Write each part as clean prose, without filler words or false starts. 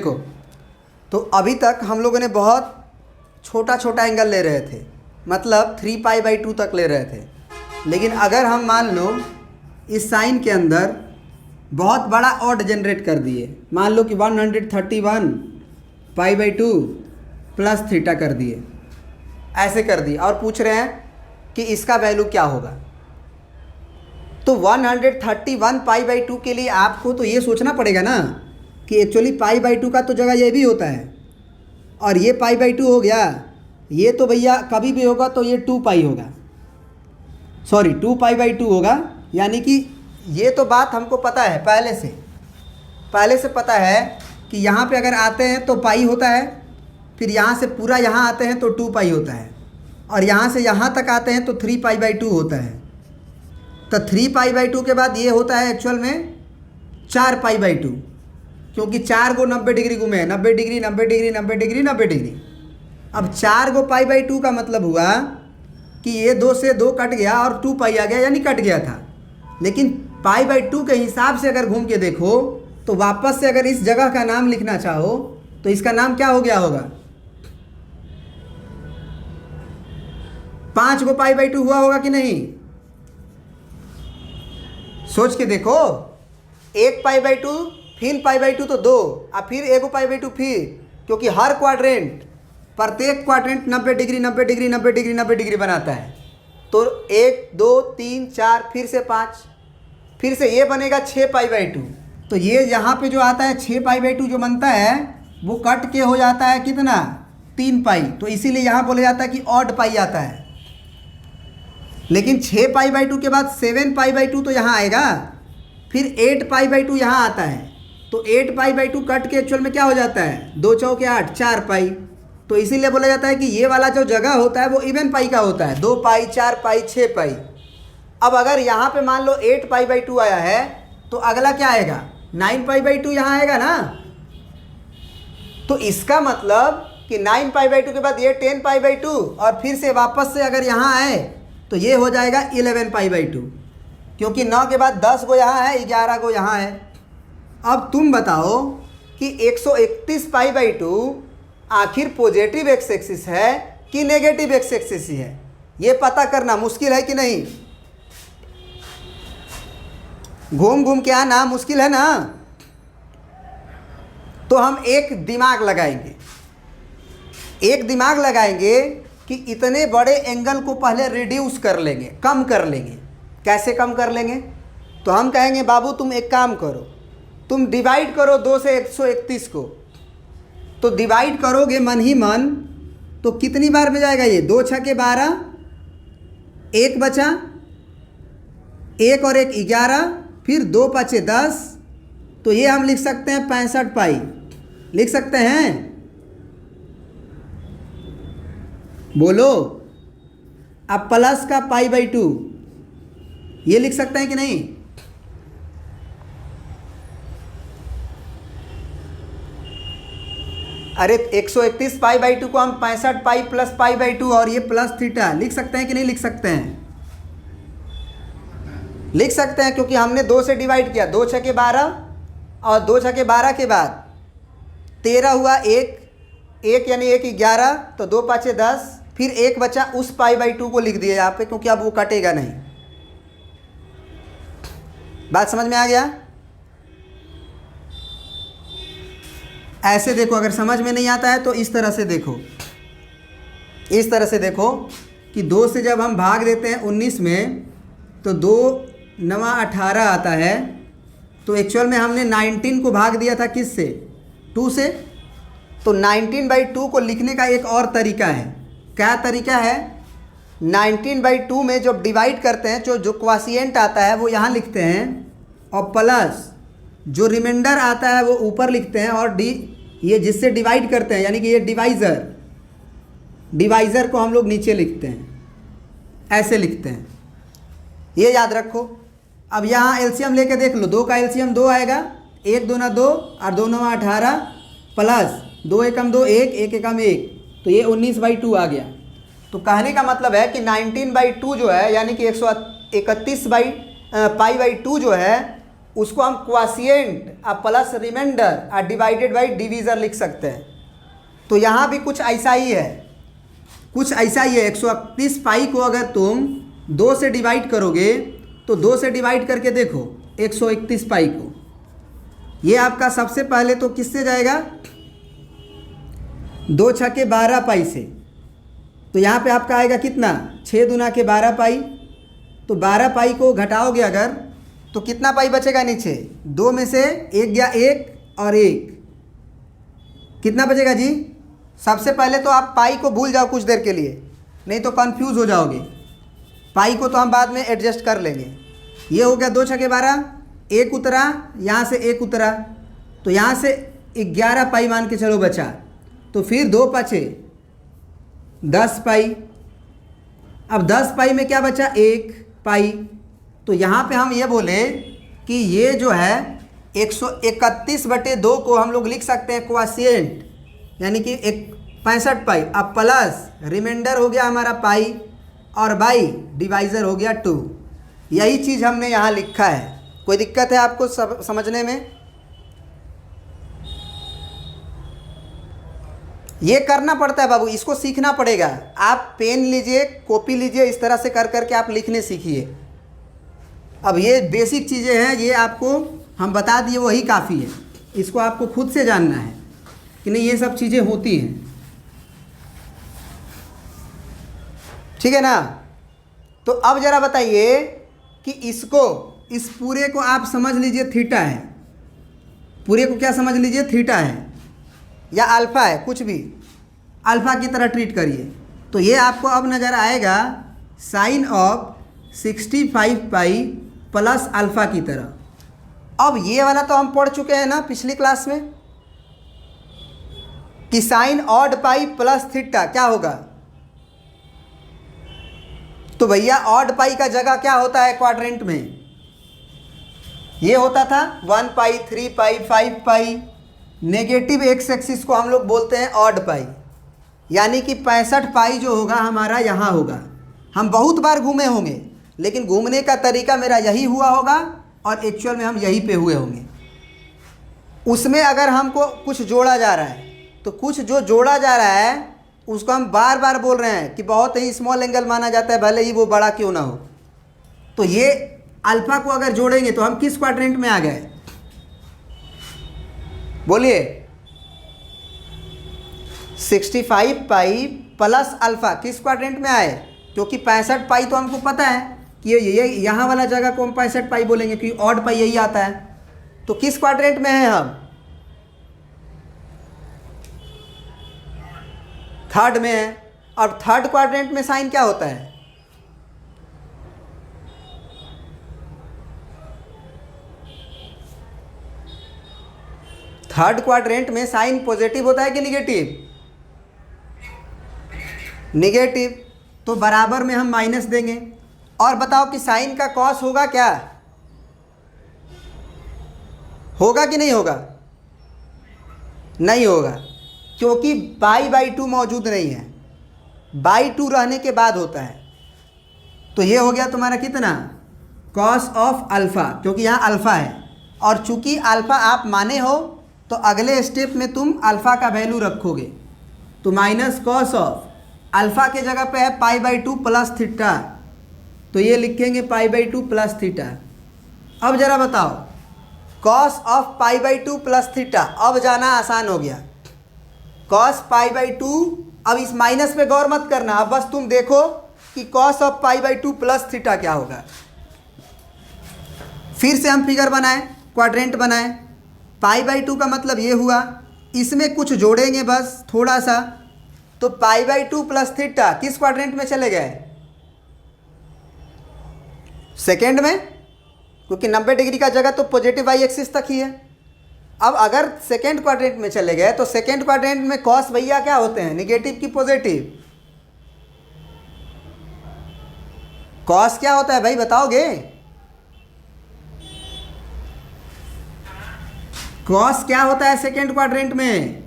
देखो, तो अभी तक हम लोगों ने बहुत छोटा छोटा एंगल ले रहे थे, मतलब 3π/2 तक ले रहे थे। लेकिन अगर हम मान लो इस साइन के अंदर बहुत बड़ा ऑड जनरेट कर दिए, मान लो कि 131π/2 प्लस थीटा कर दिए, ऐसे कर दिए, और पूछ रहे हैं कि इसका वैल्यू क्या होगा। तो 131π/2 के लिए आपको तो ये सोचना पड़ेगा ना कि एक्चुअली π/2 का तो जगह ये भी होता है, और ये π/2 हो गया, ये तो भैया कभी भी होगा तो ये 2π होगा, सॉरी 2π/2 होगा। यानी कि ये तो बात हमको पता है, पहले से पता है कि यहाँ पे अगर आते हैं तो पाई होता है, फिर यहाँ से पूरा यहाँ आते हैं तो 2π होता है, और यहाँ से यहाँ तक आते हैं तो 3π/2 होता है। तो 3π/2 के बाद ये होता है एक्चुअल में 4π/2, क्योंकि 4 गो 90 डिग्री घूमे हैं, 90 डिग्री 90 डिग्री 90 डिग्री 90 डिग्री। अब 4 गो π/2 का मतलब हुआ कि ये 2 से 2 कट गया और 2π आ गया, यानी कट गया था। लेकिन π/2 के हिसाब से अगर घूम के देखो तो वापस से अगर इस जगह का नाम लिखना चाहो तो इसका नाम क्या हो गया होगा, 5 गो π/2 हुआ होगा कि नहीं? सोच के देखो, 1 π/2 फिर π/2 तो 2, और फिर 1 π/2 फिर, क्योंकि हर क्वाड्रेंट, प्रत्येक quadrant 90 degree 90 degree 90 degree 90 degree बनाता है। तो 1 2 3 4 फिर से 5, फिर से ये बनेगा 6π/2। तो ये यहाँ पे जो आता है 6π/2 जो बनता है वो कट के हो जाता है कितना, 3π। तो इसीलिए यहाँ बोला जाता है कि ऑड पाई आता है। लेकिन 6π/2 के बाद 7π/2 तो यहाँ आएगा, फिर 8π/2 यहाँ आता है। तो 8π/2 कट के एक्चुअल में क्या हो जाता है, 2 चौके 8, 4π। तो इसीलिए बोला जाता है कि ये वाला जो जगह होता है वो इवन पाई का होता है, 2π 4π 6π। अब अगर यहाँ पे मान लो 8π/2 आया है तो अगला क्या आएगा, 9π/2 यहाँ आएगा ना। तो इसका मतलब कि 9π/2 के बाद ये 10π/2, और फिर से वापस से अगर यहाँ आए तो ये हो जाएगा 11π/2, क्योंकि 9 के बाद 10 गो यहाँ है, 11 गो यहाँ है। अब तुम बताओ कि 131π/2 आखिर पॉजिटिव एक्स एक्सिस है कि नेगेटिव एक्स एक्सिस ही है, ये पता करना मुश्किल है कि नहीं? घूम घूम के आना मुश्किल है ना। तो हम एक दिमाग लगाएंगे कि इतने बड़े एंगल को पहले रिड्यूस कर लेंगे, कम कर लेंगे। कैसे कम कर लेंगे? तो हम कहेंगे बाबू तुम एक काम करो, तुम डिवाइड करो 2 से 131 को। तो डिवाइड करोगे मन ही मन तो कितनी बार में जाएगा ये, 2 6 के 12, 1 बचा, 1 और 1 11, फिर 2 5 10। तो ये हम लिख सकते हैं 65π, लिख सकते हैं? बोलो। अब प्लस का π/2 ये लिख सकते हैं कि नहीं? अरे 131π/2 को हम 65π प्लस π/2 और ये प्लस थीटा लिख सकते हैं कि नहीं लिख सकते हैं? लिख सकते हैं, क्योंकि हमने 2 से डिवाइड किया, 2 6 के 12 और 2 6 के 12 के बाद 13 हुआ, 1 यानी 1 11, तो 2 5 10, फिर 1 बचा, उस π/2 को लिख दिया यहाँ पे, क्योंकि अब वो कटेगा नहीं। बात समझ में आ गया? ऐसे देखो, अगर समझ में नहीं आता है तो इस तरह से देखो, इस तरह से देखो कि 2 से जब हम भाग देते हैं 19 में तो 2 9 18 आता है। तो एक्चुअल में हमने 19 को भाग दिया था किस से, 2 से। तो 19/2 को लिखने का एक और तरीका है। क्या तरीका है? 19/2 में जब डिवाइड करते हैं जो क्वाशिएंट आता है वो यहाँ लिखते हैं, और प्लस जो रिमाइंडर आता है वो ऊपर लिखते हैं, और ये जिससे डिवाइड करते हैं यानी कि ये डिवाइज़र को हम लोग नीचे लिखते हैं, ऐसे लिखते हैं, ये याद रखो। अब यहाँ एलसीएम लेके देख लो, 2 का एलसीएम 2 आएगा, 1 2 2 और 2 9 18 प्लस 2 एकम 2 1 1 एकम 1, तो ये 19/2 आ गया। तो कहने का मतलब है कि 19/2 जो है यानी कि 131π/2 जो है उसको हम quotient plus remainder divided by divisor लिख सकते हैं। तो यहाँ भी कुछ ऐसा ही है, कुछ ऐसा ही है। 131 पाई को अगर तुम 2 से डिवाइड करोगे तो 2 से डिवाइड करके देखो 131 पाई को, ये आपका सबसे पहले तो किससे जाएगा, 2 छक्के 12 पाई से। तो यहाँ पे आपका आएगा कितना, 6 दूना के 12 पाई। तो 12 पाई को घटाओगे अगर तो कितना पाई बचेगा नीचे, 2 में से 1 गया 1 और 1, कितना बचेगा जी। सबसे पहले तो आप पाई को भूल जाओ कुछ देर के लिए, नहीं तो कंफ्यूज हो जाओगे। पाई को तो हम बाद में एडजस्ट कर लेंगे। ये हो गया 2 छक्के 12, 1 उतरा, यहाँ से 1 उतरा, तो यहाँ से 11 पाई मान के चलो बचा। तो फिर 2 बचे 10 पाई। अब 10 पाई में क्या बचा, 1 पाई। तो यहाँ पे हम ये बोले कि ये जो है 131/2 को हम लोग लिख सकते हैं क्वाशिएंट, यानी कि 65 पाई। अब प्लस रिमाइंडर हो गया हमारा पाई और बाई डिवाइज़र हो गया 2। यही चीज़ हमने यहाँ लिखा है। कोई दिक्कत है आपको समझने में? ये करना पड़ता है बाबू, इसको सीखना पड़ेगा। आप पेन लीजिए, कॉपी लीजिए, इस तरह से कर करके आप लिखने सीखिए। अब ये बेसिक चीज़ें हैं, ये आपको हम बता दिए वही काफ़ी है। इसको आपको खुद से जानना है कि नहीं ये सब चीज़ें होती हैं, ठीक है ना। तो अब ज़रा बताइए कि इसको, इस पूरे को आप समझ लीजिए थीटा है, पूरे को क्या समझ लीजिए, थीटा है या अल्फ़ा है, कुछ भी अल्फ़ा की तरह ट्रीट करिए। तो ये आपको अब नज़र आएगा sine of 65 pi plus alpha की तरह। अब ये वाला तो हम पढ़ चुके हैं ना पिछली क्लास में कि sine odd pi plus theta क्या होगा। तो भैया ऑड पाई का जगह क्या होता है क्वाड्रेंट में, ये होता था 1 पाई, 3 पाई, 5 पाई। नेगेटिव एक्स एक्सिस को हम लोग बोलते हैं ऑड पाई, यानी कि 65 पाई जो होगा हमारा यहाँ होगा। हम बहुत बार घूमे होंगे, लेकिन घूमने का तरीका मेरा यही हुआ होगा और एक्चुअल में हम यहीं पे हुए होंगे। उसमें अगर हमको कुछ जोड़ा जा रहा है तो कुछ जो जोड़ा जा रहा है उसको हम बार बार बोल रहे हैं कि बहुत ही स्मॉल एंगल माना जाता है, भले ही वो बड़ा क्यों ना हो। तो ये अल्फ़ा को अगर जोड़ेंगे तो हम किस क्वाड्रेंट में आ गए, बोलिए। 65 पाई प्लस अल्फ़ा किस क्वाड्रेंट में आए, क्योंकि 65 पाई तो हमको पता है कि ये यहाँ वाला जगह को हम 65 पाई बोलेंगे क्योंकि ऑड पाई यही आता है। तो किस क्वाड्रेंट में हैं हम, थर्ड में है। और थर्ड क्वाड्रेंट में साइन क्या होता है, थर्ड क्वाड्रेंट में साइन पॉजिटिव होता है कि निगेटिव, निगेटिव। तो बराबर में हम माइनस देंगे। और बताओ कि साइन का कॉस होगा क्या, होगा कि नहीं होगा, नहीं होगा, क्योंकि पाई/2 मौजूद नहीं है, /2 रहने के बाद होता है। तो ये हो गया तुम्हारा कितना, कॉस ऑफ अल्फ़ा, क्योंकि यहाँ अल्फ़ा है। और चूंकि अल्फ़ा आप माने हो तो अगले स्टेप में तुम अल्फ़ा का वैल्यू रखोगे। तो माइनस कॉस ऑफ अल्फ़ा के जगह पे है पाई/2 प्लस थीटा, तो ये लिखेंगे पाई/2 प्लस थीटा। अब ज़रा बताओ कॉस ऑफ पाई/2 प्लस थीटा, अब जाना आसान हो गया। कॉस पाई/2, अब इस माइनस पे गौर मत करना, अब बस तुम देखो कि कॉस ऑफ पाई/2 प्लस थीटा क्या होगा। फिर से हम फिगर बनाएं, क्वाड्रेंट बनाएं। पाई/2 का मतलब ये हुआ, इसमें कुछ जोड़ेंगे बस थोड़ा सा। तो पाई/2 प्लस थीटा किस क्वाड्रेंट में चले गए, सेकेंड में, क्योंकि 90 डिग्री का जगह तो पॉजिटिव वाई एक्सिस तक ही है। अब अगर सेकेंड क्वाड्रेंट में चले गए तो सेकेंड क्वाड्रेंट में कॉस भैया क्या होते हैं, निगेटिव की पॉजिटिव, कॉस क्या होता है भाई बताओगे, कॉस क्या होता है सेकेंड क्वाड्रेंट में,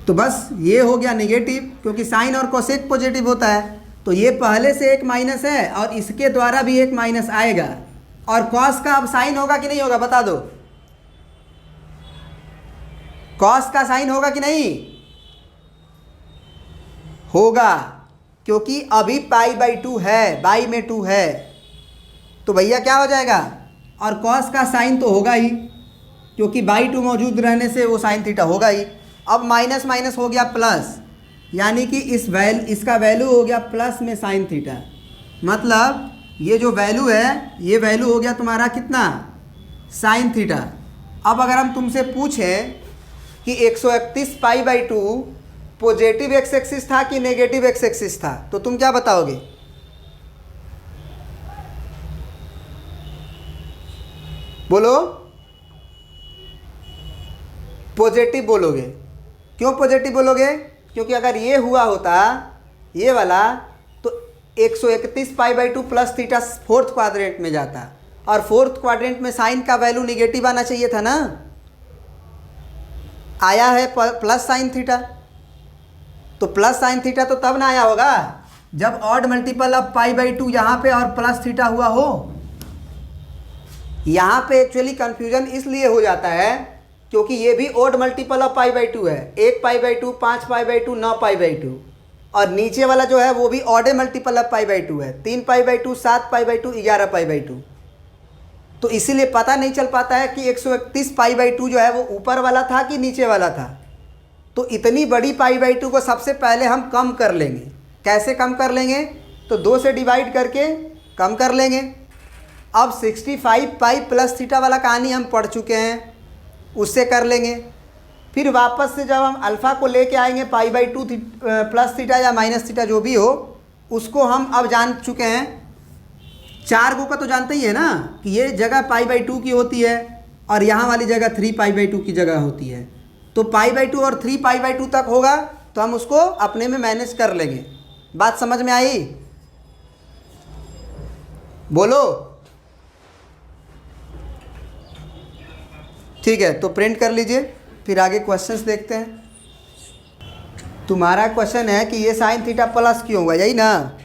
तो बस ये हो गया निगेटिव, क्योंकि साइन और कोसेक पॉजिटिव होता है। तो ये पहले से एक माइनस है और इसके द्वारा भी एक माइनस आएगा, और कॉस का अब साइन होगा कि नहीं होगा, बता दो। कॉस का साइन होगा कि नहीं होगा, क्योंकि अभी पाई बाई 2 है, बाई में 2 है, तो भैया क्या हो जाएगा, और कॉस का साइन तो होगा ही, क्योंकि बाई 2 मौजूद रहने से वो साइन थीटा होगा ही। अब माइनस माइनस हो गया प्लस, यानी कि इसका वैल्यू हो गया प्लस में साइन थीटा। मतलब ये जो वैल्यू है, ये वैल्यू हो गया तुम्हारा कितना, साइन थीटा। अब अगर हम तुमसे पूछें कि 131 पाई बाई 2 पॉजिटिव एक्स एक्सिस था कि नेगेटिव एक्स एक्सिस था, तो तुम क्या बताओगे? बोलो। पॉजिटिव बोलोगे। क्यों पॉजिटिव बोलोगे? क्योंकि अगर ये हुआ होता, ये वाला, तो 131 पाई by 2 plus theta fourth quadrant में जाता, और फोर्थ क्वाड्रेंट में साइन का वैल्यू निगेटिव आना चाहिए था ना, आया है प्लस साइन थीटा। तो प्लस साइन थीटा तो तब ना आया होगा जब odd multiple of pi by 2 यहाँ पे और प्लस थीटा हुआ हो। यहाँ पे एक्चुअली कंफ्यूजन इसलिए हो जाता है क्योंकि ये भी odd multiple of pi by 2 है, 1 पाई by 2, 5 pi by 2, 9 pi by 2, और नीचे वाला जो है वो भी odd multiple of pi by 2 है, 3 पाई by 2, 7 pi by 2, 11 pi by 2। तो इसीलिए पता नहीं चल पाता है कि 131 पाई बाई 2 जो है वो ऊपर वाला था कि नीचे वाला था। तो इतनी बड़ी पाई बाई 2 को सबसे पहले हम कम कर लेंगे। कैसे कम कर लेंगे? तो 2 से डिवाइड करके कम कर लेंगे। अब 65 पाई प्लस थीटा वाला कहानी हम पढ़ चुके हैं, उससे कर लेंगे। फिर वापस से जब हम अल्फ़ा को लेके आएंगे पाई बाई 2 प्लस थीटा या माइनस थीटा जो भी हो, उसको हम अब जान चुके हैं। 4 को का तो जानते ही है ना कि ये जगह पाई बाई 2 की होती है और यहाँ वाली जगह 3 पाई बाई 2 की जगह होती है। तो पाई बाई 2 और 3 पाई बाई 2 तक होगा तो हम उसको अपने में मैनेज कर लेंगे। बात समझ में आई? बोलो। ठीक है, तो प्रिंट कर लीजिए, फिर आगे क्वेश्चंस देखते हैं। तुम्हारा क्वेश्चन है कि ये साइन थीटा प्लस क्यों हुआ, यही ना?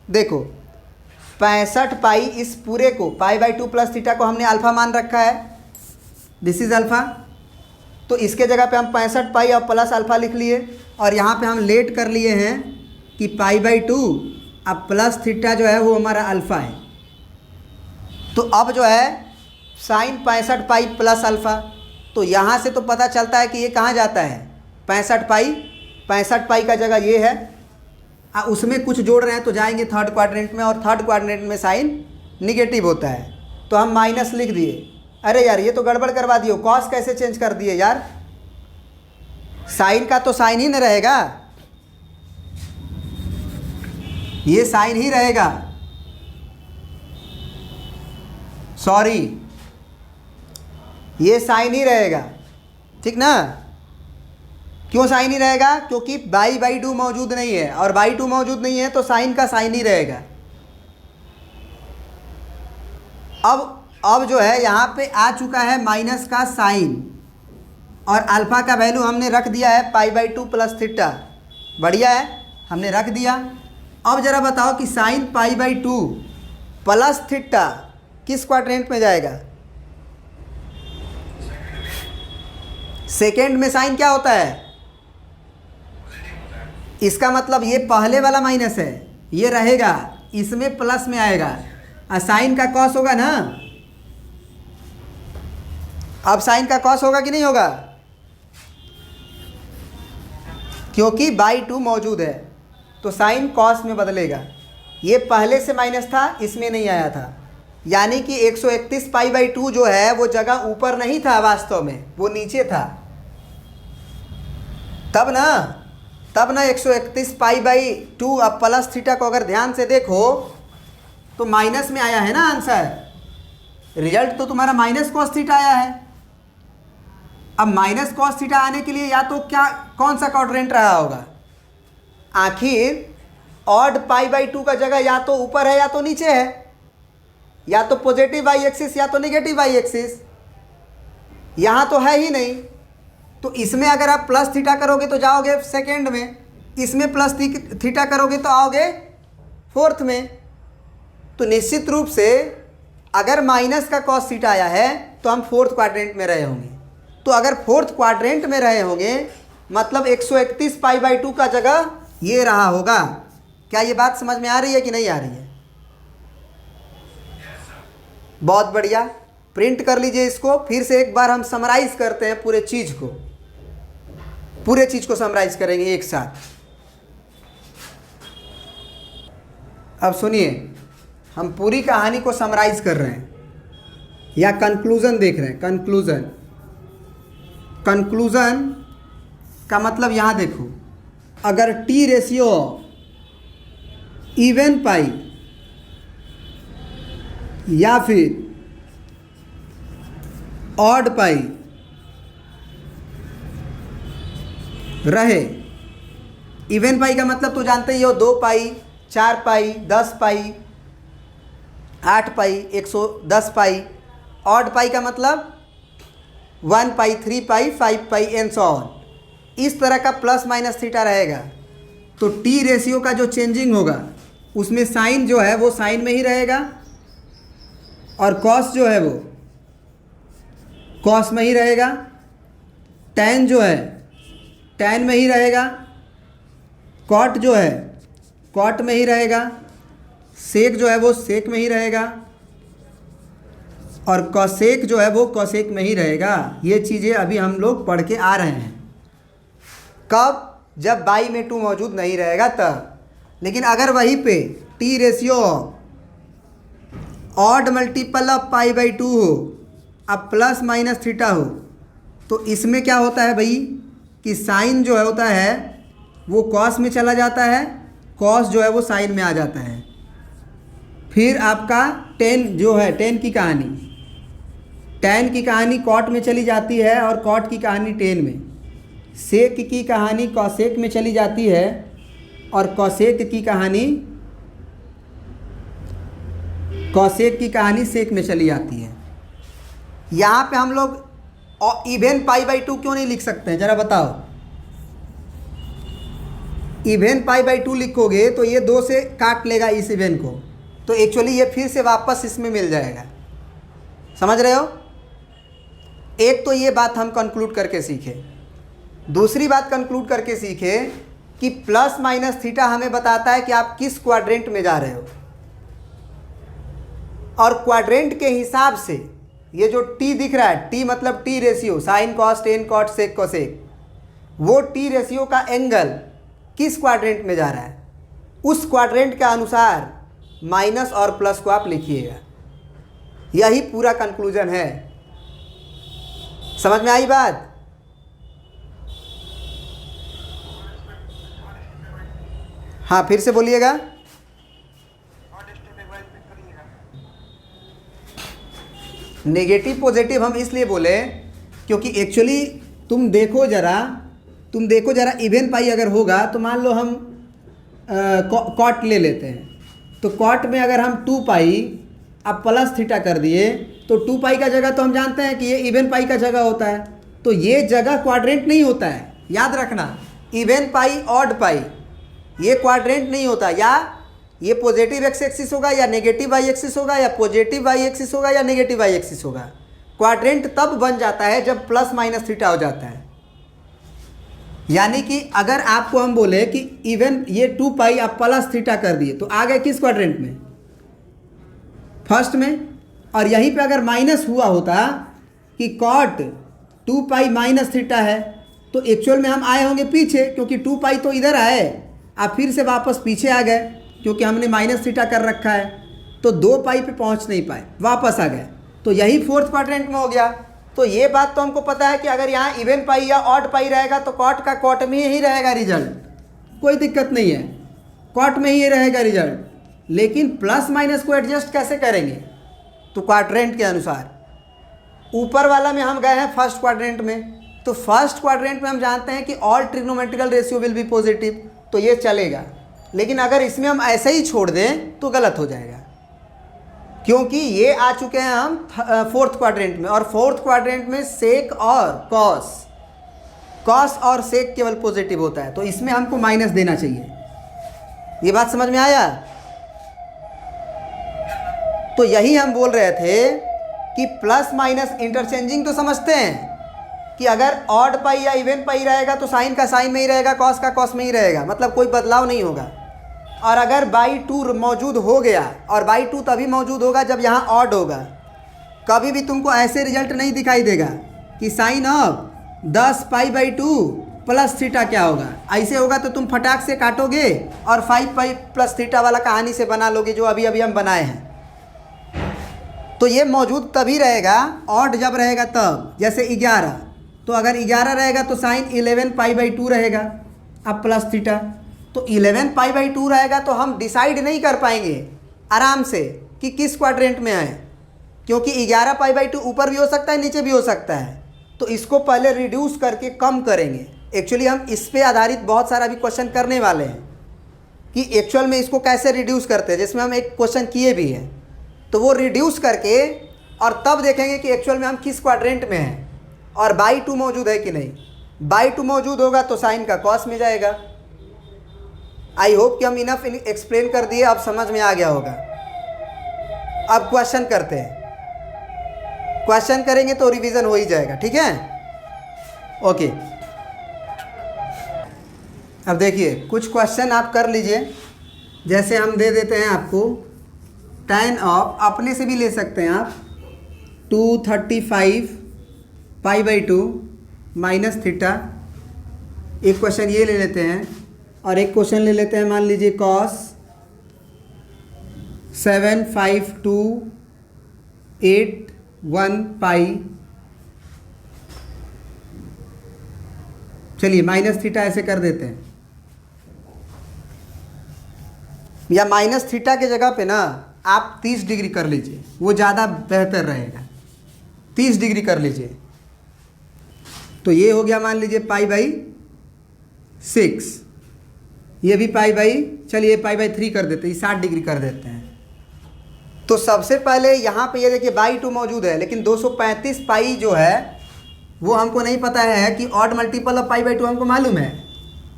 देखो 65 पाई, इस पूरे को पाई बाई 2 प्लस थीटा को हमने अल्फ़ा मान रखा है, दिस इज़ अल्फ़ा। तो इसके जगह पे हम 65 पाई और प्लस अल्फ़ा लिख लिए, और यहाँ पे हम लेट कर लिए हैं कि पाई बाई 2 अब प्लस थीटा जो है वो हमारा अल्फ़ा है। तो अब जो है साइन 65 पाई प्लस अल्फ़ा, तो यहाँ से तो पता चलता है कि ये कहाँ जाता है, 65 पाई का जगह ये है, उसमें कुछ जोड़ रहे हैं तो जाएंगे थर्ड क्वाड्रेंट में, और थर्ड क्वाड्रेंट में साइन निगेटिव होता है, तो हम माइनस लिख दिए। अरे यार ये तो गड़बड़ करवा दियो, कॉस कैसे चेंज कर दिए यार? साइन का तो साइन ही न रहेगा, ये साइन ही रहेगा, सॉरी ये साइन ही रहेगा, ठीक ना? क्यों साइन ही रहेगा? क्योंकि बाई बाई 2 मौजूद नहीं है, और बाई 2 मौजूद नहीं है तो साइन का साइन ही रहेगा। अब जो है यहाँ पे आ चुका है माइनस का साइन, और अल्फ़ा का वैल्यू हमने रख दिया है पाई बाई 2 प्लस थीटा। बढ़िया है, हमने रख दिया। अब ज़रा बताओ कि sine pi by 2 plus theta किस क्वाड्रेंट में जाएगा? सेकेंड में साइन क्या होता है? इसका मतलब ये पहले वाला माइनस है, ये रहेगा, इसमें प्लस में आएगा, और साइन का कॉस होगा ना। अब साइन का कॉस होगा कि नहीं होगा? क्योंकि बाई 2 मौजूद है तो साइन कॉस में बदलेगा। ये पहले से माइनस था, इसमें नहीं आया था, यानी कि 131 पाई बाई 2 जो है वो जगह ऊपर नहीं था, वास्तव में वो नीचे था। तब ना 131 पाई बाई 2 अब प्लस थीटा को अगर ध्यान से देखो तो माइनस में आया है ना आंसर, रिजल्ट तो तुम्हारा माइनस कॉस थीटा आया है। अब माइनस कॉस थीटा आने के लिए या तो कौन सा क्वाड्रेंट रहा होगा? आखिर ऑड पाई बाई 2 का जगह या तो ऊपर है या तो नीचे है, या तो पॉजिटिव वाई एक्सिस या तो नेगेटिव वाई एक्सिस, यहाँ तो है ही नहीं। तो इसमें अगर आप प्लस थीटा करोगे तो जाओगे सेकेंड में, इसमें प्लस थीटा करोगे तो आओगे फोर्थ में। तो निश्चित रूप से अगर माइनस का कॉस थीटा आया है तो हम फोर्थ क्वाड्रेंट में रहे होंगे। तो अगर फोर्थ क्वाड्रेंट में रहे होंगे मतलब 131 पाई बाई 2 का जगह ये रहा होगा। क्या ये बात समझ में आ रही है कि नहीं आ रही है? बहुत बढ़िया, प्रिंट कर लीजिए इसको। फिर से एक बार हम समराइज करते हैं पूरे चीज़ को समराइज करेंगे एक साथ। अब सुनिए, हम पूरी कहानी को समराइज कर रहे हैं या कंक्लूजन देख रहे हैं। कंक्लूजन का मतलब यहाँ देखो, अगर टी रेशियो इवन पाई या फिर ऑड पाई रहे, इवन पाई का मतलब तो जानते ही हो, 2 पाई, 4 पाई, 10 पाई, 8 पाई, 110 पाई। ऑड पाई का मतलब 1 पाई, 3 पाई, 5 पाई एंड सो ऑन। इस तरह का प्लस माइनस थीटा रहेगा। तो टी रेशियो का जो चेंजिंग होगा उसमें साइन जो है वो साइन में ही रहेगा और कॉस जो है वो कॉस में ही रहेगा। टैन जो है टैन में ही रहेगा। कॉट जो है कॉट में ही रहेगा। सेक जो है वो सेक में ही रहेगा और कॉसेक जो है वो कॉसेक में ही रहेगा। ये चीज़ें अभी हम लोग पढ़ के आ रहे हैं। कब? जब बाई में 2 मौजूद नहीं रहेगा तब। लेकिन अगर वहीं पे T ratio odd multiple of pi by 2 हो, अब प्लस माइनस थीटा हो, तो इसमें क्या होता है भाई कि साइन जो है होता है वो कॉस में चला जाता है, कॉस जो है वो साइन में आ जाता है। फिर आपका टेन जो है, टेन की कहानी कॉट में चली जाती है और कॉट की कहानी टेन में। सेक की कहानी कॉसेक में चली जाती है और कॉसेक की कहानी सेक में चली जाती है। यहाँ पे हम लोग इवन पाई बाई 2 क्यों नहीं लिख सकते हैं, ज़रा बताओ। इवन पाई बाई 2 लिखोगे तो ये 2 से काट लेगा इस इवन को, तो एक्चुअली ये फिर से वापस इसमें मिल जाएगा। समझ रहे हो? एक तो ये बात हम कंक्लूड करके सीखे। दूसरी बात कंक्लूड करके सीखे कि प्लस माइनस थीटा हमें बताता है कि आप किस क्वाड्रेंट में जा रहे हो, और क्वाड्रेंट के हिसाब से ये जो टी दिख रहा है, टी मतलब T ratio, sine cos tan cot sec cosec, वो टी रेशियो का एंगल किस क्वाड्रेंट में जा रहा है, उस क्वाड्रेंट के अनुसार माइनस और प्लस को आप लिखिएगा। यही पूरा कंक्लूजन है। समझ में आई बात? हाँ, फिर से बोलिएगा। नेगेटिव पॉजिटिव हम इसलिए बोले क्योंकि एक्चुअली तुम देखो जरा इवन पाई अगर होगा तो मान लो हम कॉट ले लेते हैं, तो कॉट में अगर हम 2 पाई अब प्लस थीटा कर दिए तो 2 पाई का जगह तो हम जानते हैं कि ये इवन पाई का जगह होता है, तो ये जगह क्वाड्रेंट नहीं होता है। याद रखना, इवन पाई ऑड पाई ये क्वाड्रेंट नहीं होता। या ये पॉजिटिव एक्स एक्सिस होगा या नेगेटिव वाई एक्सिस होगा, या पॉजिटिव वाई एक्सिस होगा या नेगेटिव वाई एक्सिस होगा। क्वाड्रेंट तब बन जाता है जब प्लस माइनस थीटा हो जाता है। यानी कि अगर आपको हम बोले कि इवन ये 2 पाई आप प्लस थीटा कर दिए तो आ गए किस क्वाड्रेंट में? फर्स्ट में। और यहीं पे अगर माइनस हुआ होता कि कॉट 2 पाई माइनस थीटा है तो एक्चुअल में हम आए होंगे पीछे, क्योंकि 2 पाई तो इधर आए, आप फिर से वापस पीछे आ गए क्योंकि हमने माइनस थीटा कर रखा है, तो 2 पाई पे पहुंच नहीं पाए, वापस आ गए, तो यही फोर्थ क्वाड्रेंट में हो गया। तो ये बात तो हमको पता है कि अगर यहाँ इवन पाई या ऑड पाई रहेगा तो कॉट का कॉट में ही रहेगा रिजल्ट, कोई दिक्कत नहीं है, कॉट में ही रहेगा रिजल्ट। लेकिन प्लस माइनस को एडजस्ट कैसे करेंगे? तो क्वाड्रेंट के अनुसार। ऊपर वाला में हम गए हैं फर्स्ट क्वाड्रेंट में, तो फर्स्ट क्वाड्रेंट में हम जानते हैं कि all trigonometrical ratio will be positive, तो ये चलेगा। लेकिन अगर इसमें हम ऐसे ही छोड़ दें तो गलत हो जाएगा, क्योंकि ये आ चुके हैं हम फोर्थ क्वाड्रेंट में, और फोर्थ क्वाड्रेंट में सेक और कॉस और सेक केवल पॉजिटिव होता है, तो इसमें हमको माइनस देना चाहिए। ये बात समझ में आया? तो यही हम बोल रहे थे कि प्लस माइनस इंटरचेंजिंग तो समझते हैं कि अगर ऑड पाई या इवन पाई रहेगा तो साइन का साइन में ही रहेगा, कॉस का कॉस में ही रहेगा, मतलब कोई बदलाव नहीं होगा। और अगर बाई टू मौजूद हो गया, और बाई टू तभी मौजूद होगा जब यहाँ ऑड होगा। कभी भी तुमको ऐसे रिजल्ट नहीं दिखाई देगा कि sine of 10 pi by two plus theta क्या होगा। ऐसे होगा तो तुम फटाक से काटोगे और 5 पाई प्लस थीटा वाला कहानी से बना लोगे, जो अभी अभी हम बनाए हैं। तो ये मौजूद तभी रहेगा ऑड जब रहेगा तब। जैसे 11, तो अगर 11 रहेगा तो साइन 11 पाई बाई टू रहेगा, अब प्लस थीटा। तो 11 पाई बाई टू रहेगा तो हम डिसाइड नहीं कर पाएंगे आराम से कि किस क्वाड्रेंट में आए, क्योंकि 11 पाई बाई टू ऊपर भी हो सकता है, नीचे भी हो सकता है। तो इसको पहले रिड्यूस करके कम करेंगे। एक्चुअली हम इस पे आधारित बहुत सारा भी क्वेश्चन करने वाले हैं कि एक्चुअल में इसको कैसे रिड्यूस करते हैं, जिसमें हम एक क्वेश्चन किए भी हैं। तो वो रिड्यूस करके और तब देखेंगे कि एक्चुअल में हम किस क्वाड्रेंट में हैं और बाई टू मौजूद है कि नहीं। बाई टू मौजूद होगा तो साइन का कॉस में जाएगा। आई होप कि हम इनफ एक्सप्लेन कर दिए, अब समझ में आ गया होगा। अब क्वेश्चन करते हैं, क्वेश्चन करेंगे तो रिवीजन हो ही जाएगा, ठीक है। ओके, अब देखिए कुछ क्वेश्चन आप कर लीजिए। जैसे हम दे देते हैं आपको tan ऑफ, अपने से भी ले सकते हैं आप, 235 पाई बाई टू माइनस थीटा। एक क्वेश्चन ये ले लेते हैं और एक क्वेश्चन ले लेते हैं, मान लीजिए कॉस 75281 पाई। चलिए माइनस थीटा ऐसे कर देते हैं, या माइनस थीटा के जगह पे ना आप 30 डिग्री कर लीजिए, वो ज़्यादा बेहतर रहेगा। 30 डिग्री कर लीजिए तो ये हो गया मान लीजिए पाई बाई 6, ये भी पाई बाई, चलिए पाई बाई 3 कर देते हैं, 60 डिग्री कर देते हैं। तो सबसे पहले यहाँ पे ये देखिए बाई टू मौजूद है, लेकिन 235 पाई जो है वो हमको नहीं पता है कि odd multiple of pi by to. हमको मालूम है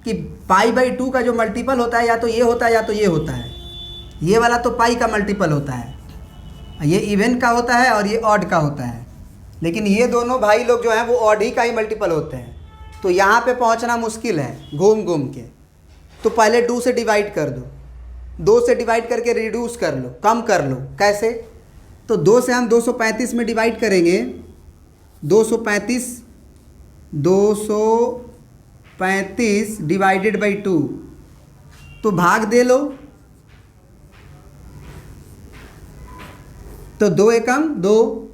कि पाई बाई टू का जो मल्टीपल होता है या तो ये होता है या तो ये होता है। ये वाला तो पाई का मल्टीपल होता है, ये इवन का होता है और ये ऑड का होता है। लेकिन ये दोनों भाई लोग जो हैं वो ऑड ही का ही मल्टीपल होते हैं। तो यहाँ पे पहुँचना मुश्किल है घूम घूम के। तो पहले 2 से डिवाइड कर दो, 2 से डिवाइड करके रिड्यूस कर लो, कम कर लो। कैसे? तो 2 से हम 235 में डिवाइड करेंगे, 235 डिवाइडेड बाई 2, तो भाग दे लो। तो 2 एकम 2,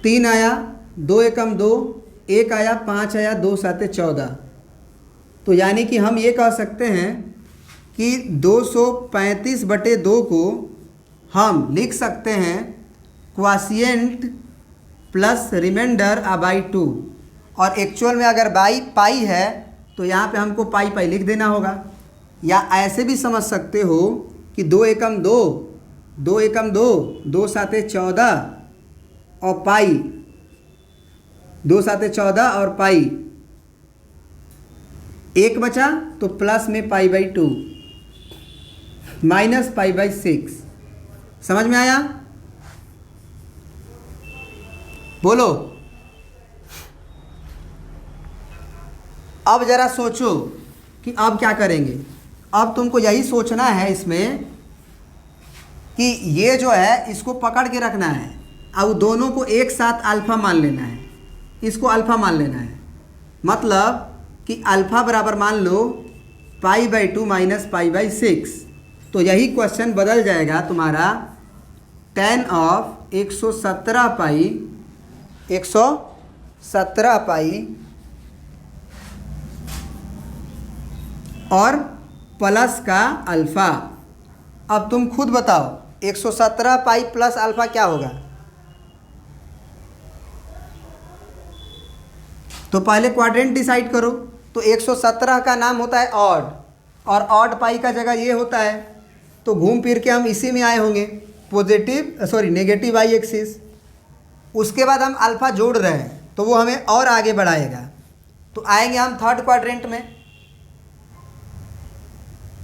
3 आया, 2 एकम 2, 1 आया, 5 आया, 2 साते 14। तो यानी कि हम ये कह सकते हैं कि 235/2 को हम लिख सकते हैं क्वाशिएंट प्लस रिमाइंडर बाई 2। और एक्चुअल में अगर बाई पाई है तो यहाँ पे हमको पाई पाई लिख देना होगा। या ऐसे भी समझ सकते हो कि 2 एकम 2, 2 एकम 2, 2 साते 14 और पाई, 2 साते 14 और पाई, 1 बचा तो प्लस में पाई बाई 2 माइनस पाई बाई 6। समझ में आया? बोलो। अब ज़रा सोचो कि अब क्या करेंगे। अब तुमको यही सोचना है इसमें कि ये जो है इसको पकड़ के रखना है। अब दोनों को एक साथ अल्फ़ा मान लेना है, इसको अल्फ़ा मान लेना है। मतलब कि अल्फ़ा बराबर मान लो pi by 2 minus pi by 6। तो यही क्वेश्चन बदल जाएगा तुम्हारा tan ऑफ 117 पाई, 117 पाई और प्लस का अल्फ़ा। अब तुम खुद बताओ 117 पाई प्लस अल्फ़ा क्या होगा। तो पहले क्वाड्रेंट डिसाइड करो। तो 117 का नाम होता है ऑड, और ऑड पाई का जगह ये होता है। तो घूम फिर के हम इसी में आए होंगे, नेगेटिव आई एक्सिस। उसके बाद हम अल्फ़ा जोड़ रहे हैं तो वो हमें और आगे बढ़ाएगा। तो आएंगे हम थर्ड क्वाड्रेंट में।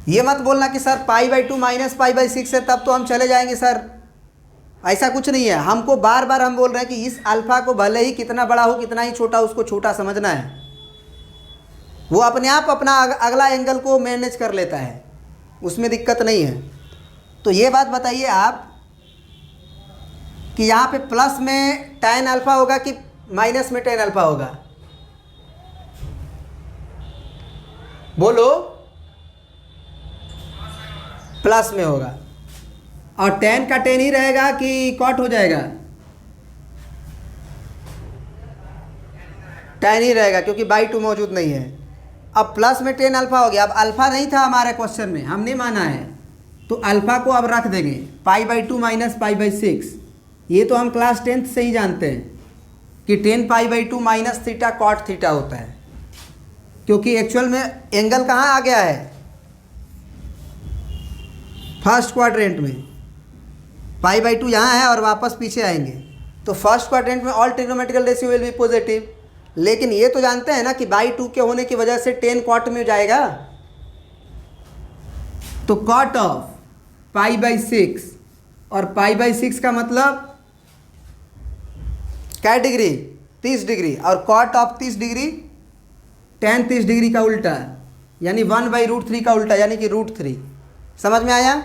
ये मत बोलना कि sir pi by 2 minus pi by 6 है तब तो हम चले जाएंगे सर ऐसा कुछ नहीं है। हमको बार बार हम बोल रहे हैं कि इस अल्फ़ा को भले ही कितना बड़ा हो कितना ही छोटा, उसको छोटा समझना है। वो अपने आप अपना अगला एंगल को मैनेज कर लेता है, उसमें दिक्कत नहीं है। तो ये बात बताइए आप कि यहाँ पे प्लस में tan अल्फ़ा होगा कि माइनस में tan अल्फ़ा होगा? बोलो। प्लस में होगा। और tan का tan ही रहेगा कि कॉट हो जाएगा? tan ही रहेगा, क्योंकि बाई टू मौजूद नहीं है। अब प्लस में tan अल्फ़ा हो गया। अब अल्फ़ा नहीं था हमारे क्वेश्चन में, हमने माना है, तो अल्फ़ा को अब रख देंगे π/2 माइनस π/6। ये तो हम क्लास 10th से ही जानते हैं कि tan π/2 minus theta cot theta होता है, क्योंकि एक्चुअल में एंगल कहाँ आ गया है? फर्स्ट क्वाड्रेंट में। π/2 यहाँ है और वापस पीछे आएंगे, तो फर्स्ट क्वाड्रेंट में all trigonometrical ratio will be positive. लेकिन ये तो जानते हैं ना कि बाई 2 के होने की वजह से tan कॉट में जाएगा, तो कॉट ऑफ π/6, और π/6 का मतलब क्या डिग्री? 30 डिग्री, और cot of 30 degree tan 30 degree का उल्टा, यानी 1/√3 का उल्टा, यानी कि √3। समझ में आया?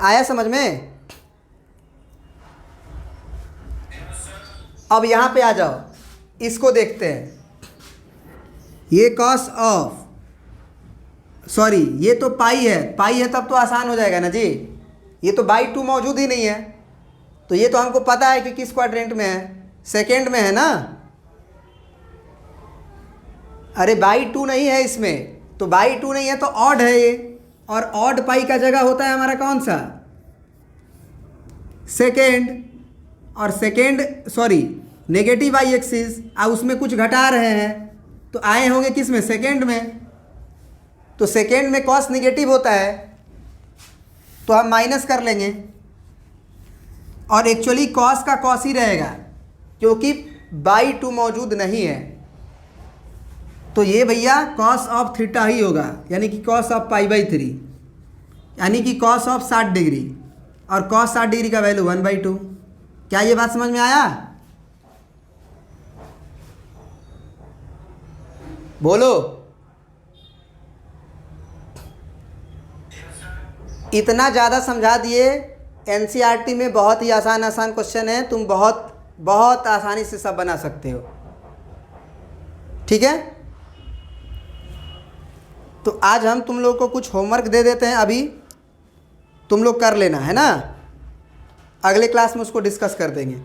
आया समझ में? अब यहाँ पे आ जाओ, इसको देखते हैं। ये कॉस ऑफ, सॉरी ये तो पाई है तब तो आसान हो जाएगा ना जी। ये तो बाई 2 मौजूद ही नहीं है, तो ये तो हमको पता है कि किस क्वाड्रेंट में है, सेकेंड में है ना। अरे बाई 2 नहीं है इसमें, तो बाई 2 नहीं है तो ऑड है ये, और ऑड पाई का जगह होता है हमारा कौन सा? सेकेंड। और second sorry negative y axis, और उसमें कुछ घटा रहे हैं, तो आए होंगे किस में? सेकेंड में। तो सेकेंड में कॉस निगेटिव होता है, तो हम माइनस कर लेंगे, और एक्चुअली कॉस का कॉस ही रहेगा, क्योंकि बाई 2 मौजूद नहीं है। तो ये भैया कॉस ऑफ थीटा ही होगा, यानी कि कॉस ऑफ π/3, यानी कि कॉस ऑफ 60 डिग्री, और कॉस 60 डिग्री का वैल्यू 1/2। क्या ये बात समझ में आया? बोलो। इतना ज़्यादा समझा दिए। एनसीईआरटी में बहुत ही आसान आसान क्वेश्चन है, तुम बहुत बहुत आसानी से सब बना सकते हो। ठीक है, तो आज हम तुम लोग को कुछ होमवर्क दे देते हैं, अभी तुम लोग कर लेना है ना, अगले क्लास में उसको डिस्कस कर देंगे।